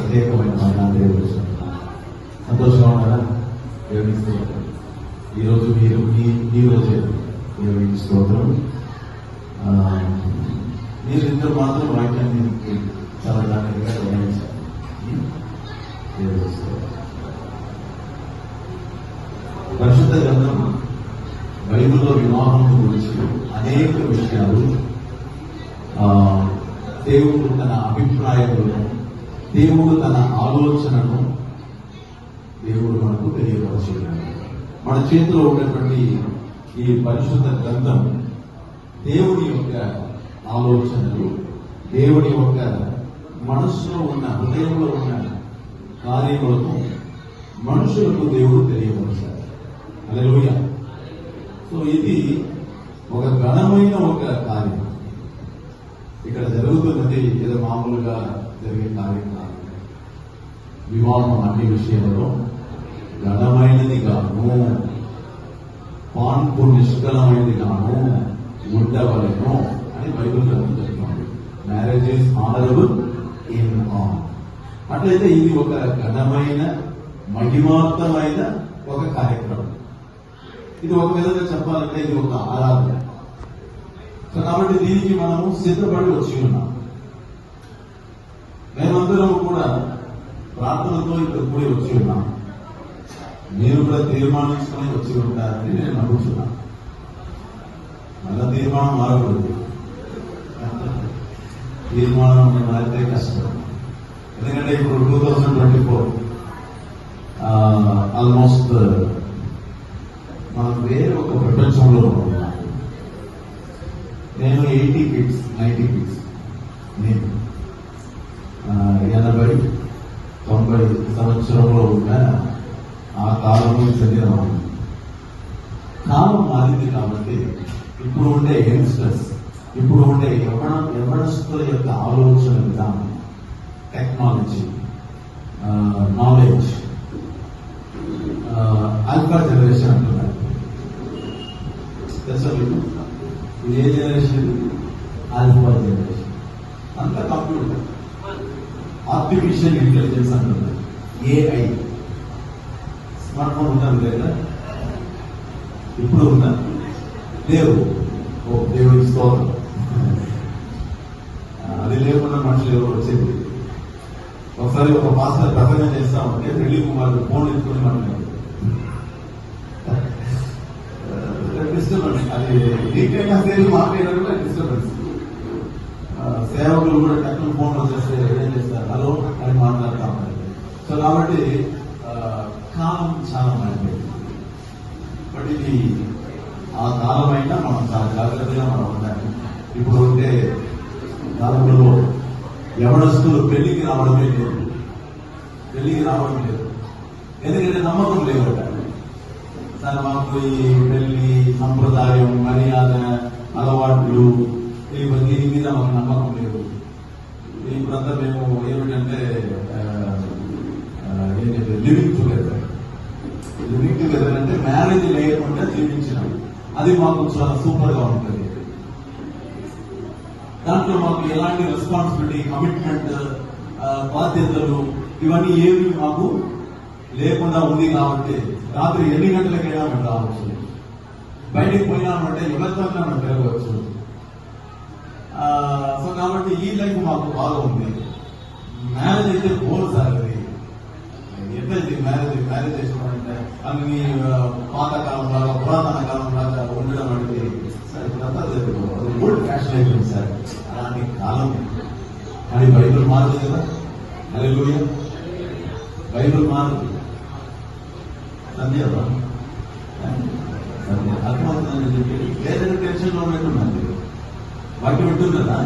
ప్రత్యేకమైన దేవుడు సంతోషంగా ఉన్నారా? దేవునికి స్తోత్రం. ఈరోజు మీరు ఈ రోజే దేవునికి స్తోత్రం. మీరు ఇద్దరు మాత్రం వాక్యాన్ని చాలా జాగ్రత్తగా గమనించారు. దేవునికి స్తోత్రం. పరిశుద్ధ గ్రంథం బైబిల్లో వివాహం గురించి అనేక విషయాలు, దేవుడు తన అభిప్రాయములను, దేవుడు తన ఆలోచనను దేవుడు మనకు తెలియపరచున్నాడు. మన చేతిలో ఉన్నటువంటి ఈ పరిశుద్ధ గ్రంథం దేవుని యొక్క ఆలోచనలు, దేవుని యొక్క మనస్సులో ఉన్న, హృదయంలో ఉన్న కార్యములను మనుషులకు దేవుడు తెలియపరిచాడు. హల్లెలూయా. సో ఇది ఒక ఘనమైన ఒక కార్యం. ఇక్కడ జరుగుతున్నది ఏదో మామూలుగా జరిగే కార్యం కాదు. వివాహం అన్ని విషయంలో ఘనమైనది గాను, పాన్పు నిష్కలమైనది గాను ఉండవలను అని బైబిల్ గ్రంథం చెప్తుంది. Marriage is honourable in all. అట్లయితే ఇది ఒక ఘనమైన మహిమార్థమైన ఒక కార్యక్రమం. ఇది ఒక విధంగా చెప్పాలంటే ఇది ఒక ఆరాధన. సో కాబట్టి దీనికి మనము సిద్ధపడి వచ్చి ఉన్నాం. మేమందరం కూడా ప్రార్థనతో ఇక్కడ కూడి వచ్చి ఉన్నాం. మీరు కూడా తీర్మానించుకొని వచ్చి ఉంటారని నేను నమ్ముతున్నాను. మళ్ళా తీర్మానం మారకూడదు. తీర్మానం మారితే కష్టం. ఎందుకంటే ఇప్పుడు 2024 ఆల్మోస్ట్ మనం వేరే ఒక ప్రపంచంలో ఉన్నాం. నేను 80 కిడ్స్ 90 కిడ్స్, నేను 80-90 సంవత్సరంలో ఉన్న ఆ కాలంలో చెందిన కాలం మారింది. కాబట్టి ఇప్పుడు ఉండే యంగ్స్టర్స్, ఇప్పుడు ఉండే యవనస్తుల యొక్క ఆలోచన విధానం, టెక్నాలజీ, నాలెడ్జ్, ఆల్ఫా జనరేషన్ అంటున్నారు. తెలుసా మీకు? ఇది ఏ జనరేషన్? Alpha generation. అంతా కంప్యూటర్, ఆర్టిఫిషియల్ ఇంటెలిజెన్స్ అంటున్నారు. ఏఐ. స్మార్ట్ ఫోన్ ఉన్నారు లేదా? ఇప్పుడు ఉన్నారు. దేవుడి స్తోత్రం. అది లేకుండా మనుషులు ఎవరు వచ్చేది. ఒకసారి ఒక పాస్టర్ ప్రసంగం చేస్తా ఉంటే పెళ్లి కుమారుడు ఫోన్ ఎత్తుకుని మాట్లాడారు. డిస్టర్బెన్స్. అది నీకైనా సేవ మాట్లాడారు కూడా డిస్టర్బెన్స్. సేవకులు కూడా టక్కున ఫోన్ వచ్చేస్తే ఏం చేస్తారు? హలో అని మాట్లాడుతూ ఉంటారు. సో కాబట్టి కాలం చాలా మారిపోయింది. బట్ ఇది ఆ కాలమైనా మనం చాలా జాగ్రత్తగా మనం ఉండాలి. ఇప్పుడు ఉంటే కాలంలో యవనస్తులు పెళ్లికి రావడం లేదు. ఎందుకంటే నమ్మకం లేదు. సార్ మాకు ఈ పెళ్లి సంప్రదాయం, మర్యాద, అలవాట్లు దీని మీద మాకు నమ్మకం లేదు. ఇప్పుడంతా మేము ఏమిటంటే లివింగ్ టుగెదర్ అంటే మ్యారేజ్ లేకుండా జీవించినాం. అది మాకు చాలా సూపర్ గా ఉంటుంది. దాంట్లో మాకు ఎలాంటి రెస్పాన్సిబిలిటీ, కమిట్మెంట్, బాధ్యతలు ఇవన్నీ ఏమి మాకు లేకుండా ఉంది. కాబట్టి రాత్రి ఎన్ని గంటలకైనా మేము రావచ్చు. బయటికి పోయినామంటే ఎవరితో మనం తిరగవచ్చు. సో కాబట్టి ఈ లైఫ్ మాకు బాగా ఉంది. మ్యారేజ్ అయితే బోర్ సార్. అది ఎట్లయితే మ్యారేజ్ చేసుకోవాలంటే అన్ని పాతకాలం లాగా, పురాతన కాలం లాగా ఉండడం అంటే ఓల్డ్ ఫ్యాషన్ అయిపోయింది సార్. అలాంటి కాలం. కానీ బైబిల్ మారదు కదా. హల్లెలూయా. బైబిల్ మారదు. అర్థమవుతుందని చెప్పి వేరే టెన్షన్లో ఉన్నట్టున్నది. వాక్యం వింటున్నదా?